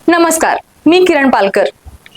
नमस्कार, मी Kiran Palkar.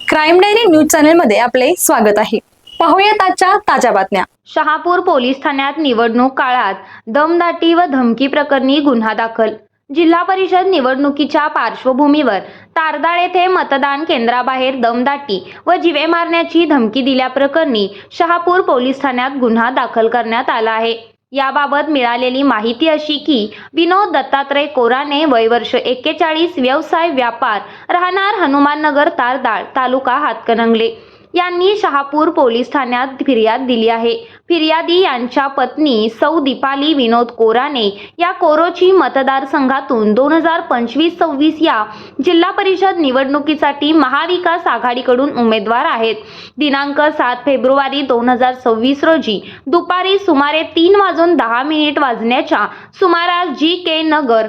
Crime diary news channel मध्ये आपले स्वागत आहे. पाहूयात आजच्या ताज्या बातम्या. शहापूर पोलीस ठाण्यात निवडणूक काळात दमदाटी व धमकी प्रकरणी गुन्हा दाखल. जिल्हा परिषद निवडणुकीच्या पार्श्वभूमीवर तारदाळ येथे मतदान केंद्राबाहेर दमदाटी व जीवे मारण्याची धमकी दिल्याप्रकरणी शहापूर पोलीस ठाण्यात गुन्हा दाखल करण्यात आला आहे. याबाबत मिळालेली माहिती अशी की विनोद दत्तात्रय कोराणे, वय वर्ष 41, व्यवसाय व्यापार, राहणार हनुमाननगर, तारदाळ, तालुका हातकणंगले यांनी शहापूर पोलीस ठाण्यात फिर्याद दिली आहे. फिर्यादी यांच्या पत्नी सौ दीपाली विनोद कोराणे या कोरोची मतदारसंघातून 2025-26 या जिल्हा परिषद निवडणुकीसाठी महाविकास आघाडीकडून उमेदवार आहेत. दिनांक 7 फेब्रुवारी 2026 रोजी दुपारी सुमारे 3:10 वाजण्याच्या सुमारास जी.के. नगर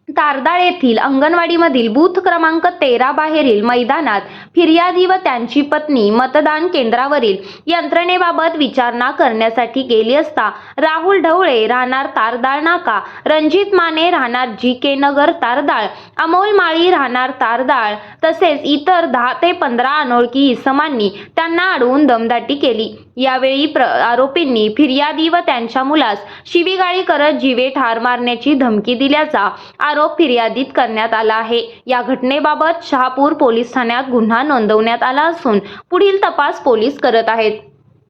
तारदाळ येथील अंगणवाडीमधील बूथ क्रमांक 13 बाहेरील मैदानात फिर्यादी व त्यांची पत्नी मतदान केंद्रावरील यंत्रणेबाबत विचारणा करण्यासाठी गेली असता राहुल ढवळे, राहणार तारदाळ नाका, रणजित माने, राहणार जी.के. नगर तारदाळ, अमोल माळी, राहणार तारदाळ तसेच इतर 10 ते 15 अनोळखी इसमांनी त्यांना अडवून दमदाटी केली. यावेळी आरोपींनी फिर्यादी व त्यांच्या मुलास शिवीगाळी करत जीवे ठार मारण्याची धमकी दिल्याचा आरोप फिर्यादीत करण्यात आला आहे. या घटनेबाबत शहापूर पोलीस ठाण्यात गुन्हा नोंदवण्यात आला असून पुढील तपास पोलीस करत आहेत.